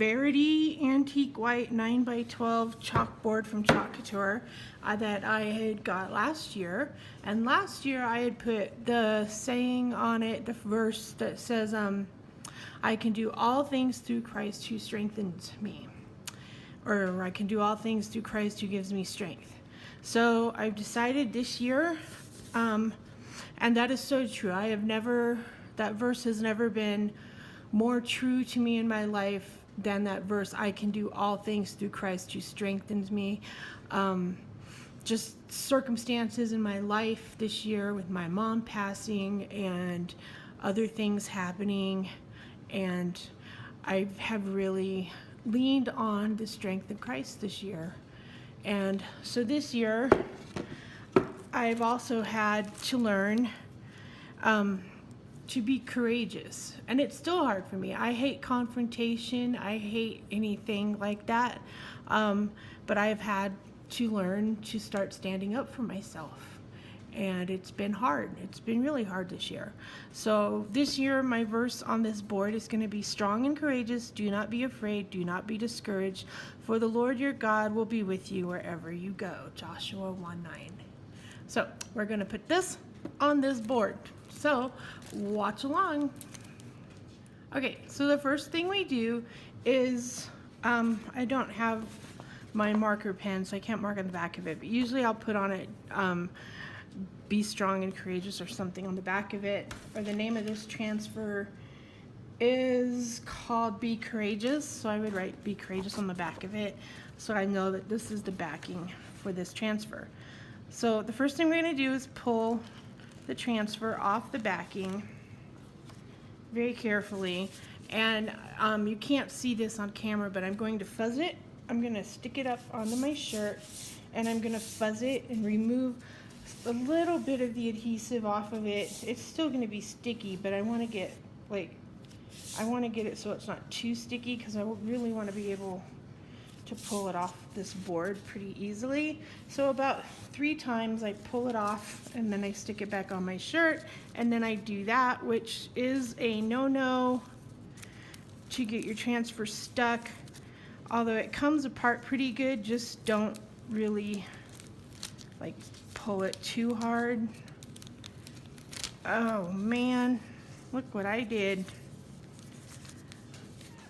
Verity Antique White 9x12 chalkboard from Couture that I had got last year. And last year I had put the saying on it, the verse that says, I can do all things through Christ who strengthens me. Or I can do all things through Christ who gives me strength. So I've decided this year, and that is so true. That verse has never been more true to me in my life than that verse, I can do all things through Christ who strengthens me. Just circumstances in my life this year with my mom passing and other things happening, and I have really leaned on the strength of Christ this year. And so this year I've also had to learn to be courageous, and it's still hard for me. I hate confrontation. I hate anything like that, but I've had to learn to start standing up for myself, and it's been hard. It's been really hard this year. So this year my verse on this board is going to be strong and courageous. Do not be afraid. Do not be discouraged, for the Lord your God will be with you wherever you go. Joshua 1:9. So we're going to put this on this board. So watch along. Okay, so the first thing we do is, I don't have my marker pen, so I can't mark on the back of it, but usually I'll put on it, be strong and courageous or something on the back of it. Or the name of this transfer is called Be Courageous, so I would write Be Courageous on the back of it, so I know that this is the backing for this transfer. So the first thing we're going to do is pull the transfer off the backing very carefully, and you can't see this on camera, but I'm going to fuzz it. I'm going to stick it up onto my shirt, and I'm going to fuzz it and remove a little bit of the adhesive off of it. It's still going to be sticky, but I want to get it so it's not too sticky, because I really want to be able to pull it off this board pretty easily. So about 3 times I pull it off, and then I stick it back on my shirt, and then I do that, which is a no-no to get your transfer stuck. Although it comes apart pretty good, just don't really pull it too hard. Oh man, look what I did.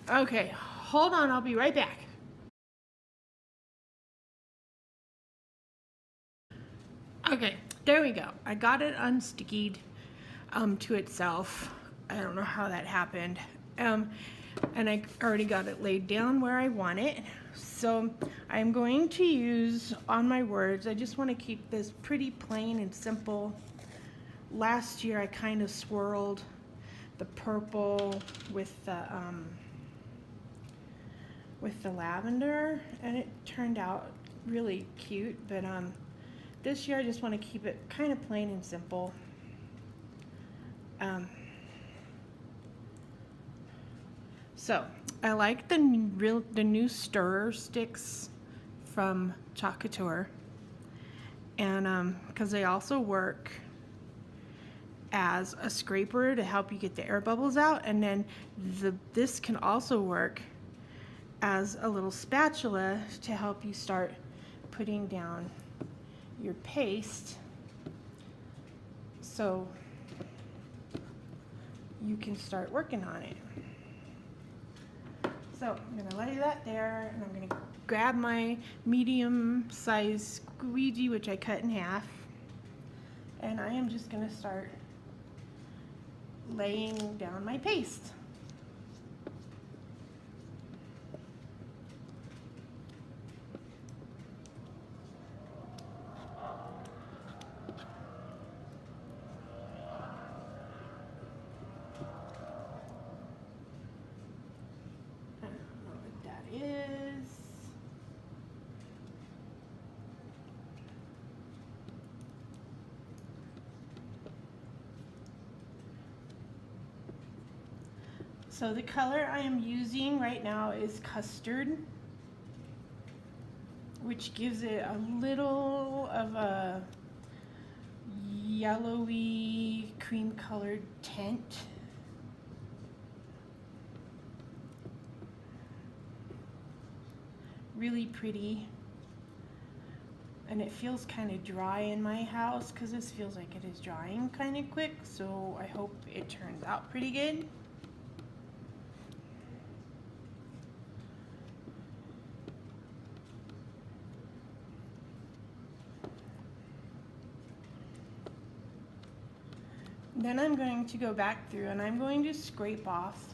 Okay, hold on, I'll be right back. Okay, there we go. I got it unstickied to itself. I don't know how that happened. And I already got it laid down where I want it. So I'm going to use on my words. I just want to keep this pretty plain and simple. Last year I kind of swirled the purple with the lavender, and it turned out really cute, but this year I just want to keep it kind of plain and simple. So I like the new stirrer sticks from Couture, and because they also work as a scraper to help you get the air bubbles out, and then this can also work as a little spatula to help you start putting down your paste, so you can start working on it. So I'm going to lay that there, and I'm going to grab my medium-sized squeegee, which I cut in half, and I am just going to start laying down my paste. So the color I am using right now is custard, which gives it a little of a yellowy cream colored tint. really pretty. And it feels kind of dry in my house because this feels like it is drying kind of quick, so I hope it turns out pretty good. Then I'm going to go back through and I'm going to scrape off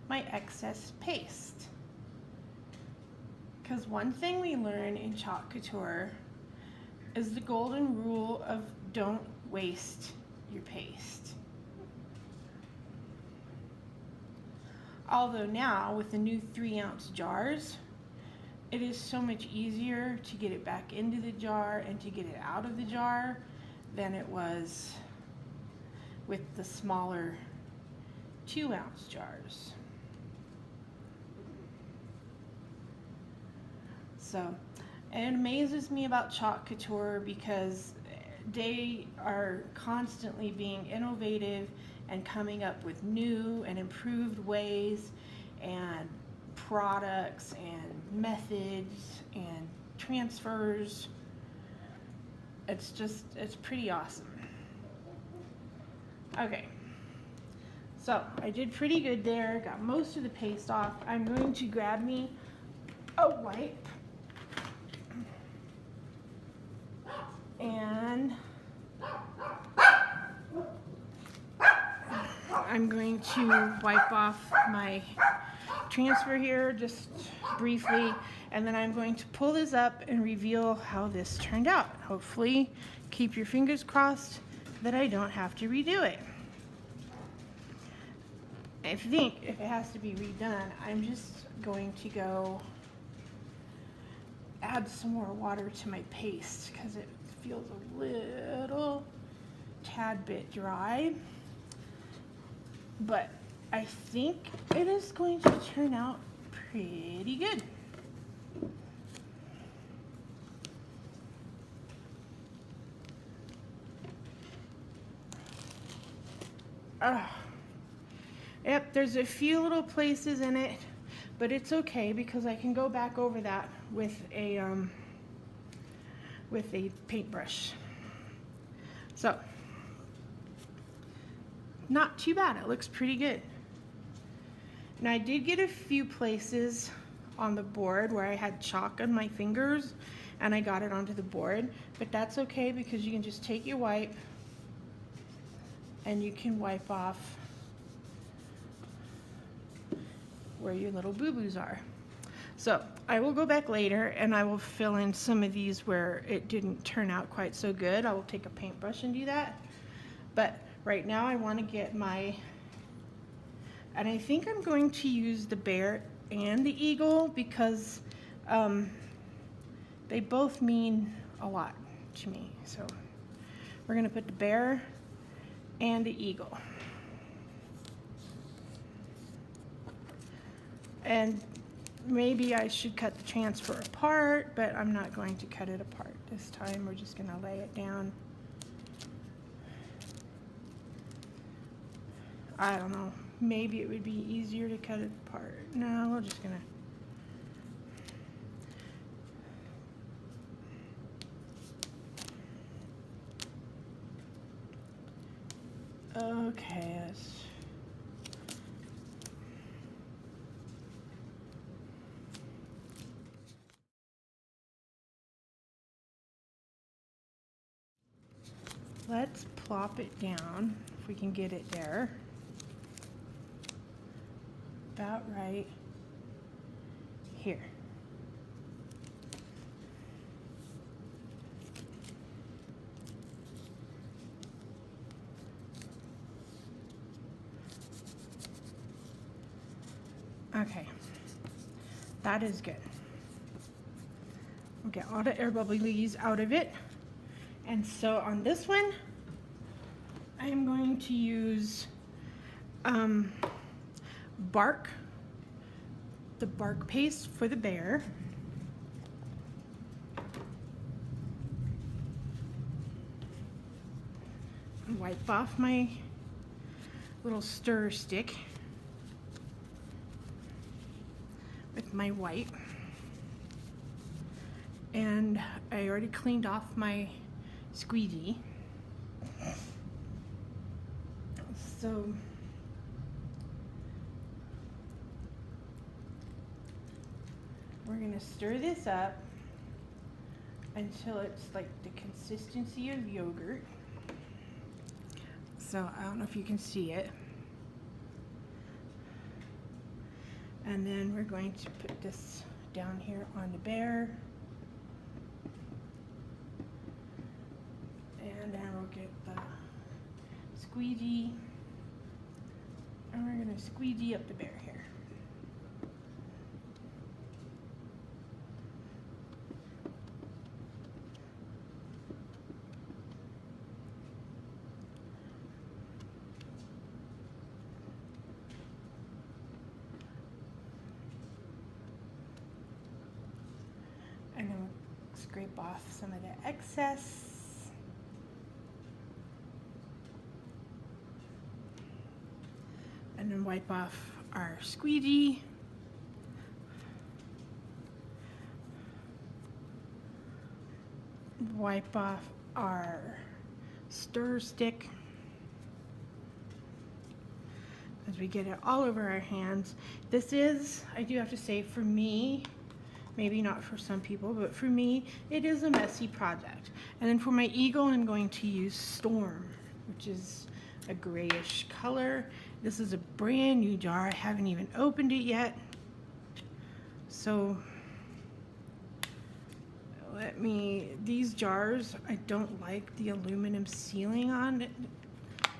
my excess paste. Because one thing we learn in Chalk Couture is the golden rule of don't waste your paste. Although now with the new 3-ounce jars, it is so much easier to get it back into the jar and to get it out of the jar than it was with the smaller 2-ounce jars. So it amazes me about Chalk Couture because they are constantly being innovative and coming up with new and improved ways and products and methods and transfers. It's pretty awesome. Okay, so I did pretty good there, got most of the paste off. I'm going to grab me a wipe and I'm going to wipe off my transfer here just briefly, and then I'm going to pull this up and reveal how this turned out. Hopefully, keep your fingers crossed that I don't have to redo it. I think if it has to be redone, I'm just going to go add some more water to my paste because it feels a little tad bit dry. But I think it is going to turn out pretty good. Yep, there's a few little places in it, but it's okay because I can go back over that with a paintbrush. So, not too bad. It looks pretty good. Now I did get a few places on the board where I had chalk on my fingers and I got it onto the board, but that's okay because you can just take your wipe and you can wipe off where your little boo-boos are. So I will go back later and I will fill in some of these where it didn't turn out quite so good. I will take a paintbrush and do that. But right now I want to get my, and I think I'm going to use the bear and the eagle because they both mean a lot to me. So we're going to put the bear and the eagle. And maybe I should cut the transfer apart, but I'm not going to cut it apart this time. We're just going to lay it down. I don't know. Maybe it would be easier to cut it apart. No, we're just going to... Okay, let's plop it down if we can get it there. About right here. Okay, that is good. We'll get all the air bubblies out of it. And so on this one, I am going to use bark, the bark paste for the bear. Wipe off my little stir stick with my wipe. And I already cleaned off my squeegee. So we're gonna stir this up until it's like the consistency of yogurt. So I don't know if you can see it. And then we're going to put this down here on the bear. And then we'll get the squeegee. And we're going to squeegee up the bear here. And then we'll scrape off some of the excess. And then wipe off our squeegee. Wipe off our stir stick. As we get it all over our hands. This is, I do have to say, for me, maybe not for some people, but for me, it is a messy project. And then for my eagle, I'm going to use Storm, which is a grayish color. This is a brand new jar. I haven't even opened it yet. So these jars, I don't like the aluminum sealing on it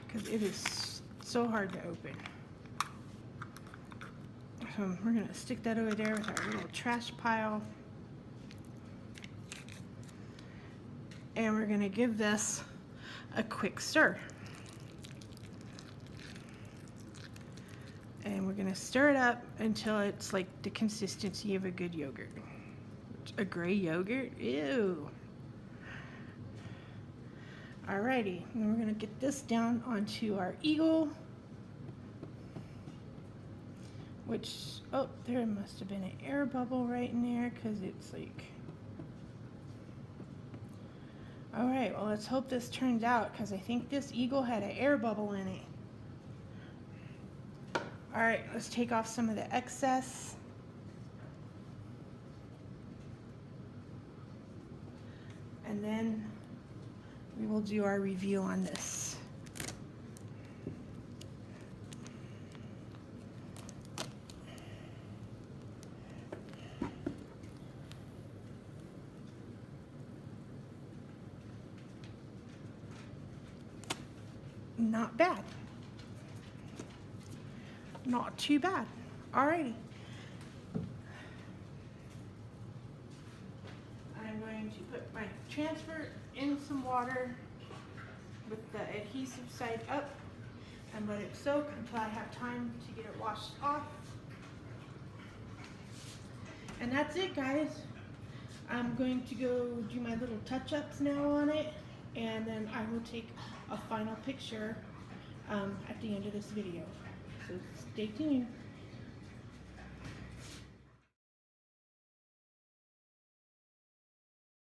because it is so hard to open. So we're gonna stick that over there with our little trash pile. And we're gonna give this a quick stir. And we're gonna stir it up until it's like the consistency of a good yogurt. A gray yogurt? Ew. Alrighty, and we're gonna get this down onto our eagle. Which, oh, there must have been an air bubble right in there because it's like... Alright, well let's hope this turns out because I think this eagle had an air bubble in it. Alright, let's take off some of the excess. And then we will do our review on this. Not bad. Not too bad. Alrighty. I'm going to put my transfer in some water with the adhesive side up and let it soak until I have time to get it washed off. And that's it, guys. I'm going to go do my little touch-ups now on it, and then I will take a final picture at the end of this video. So stay tuned.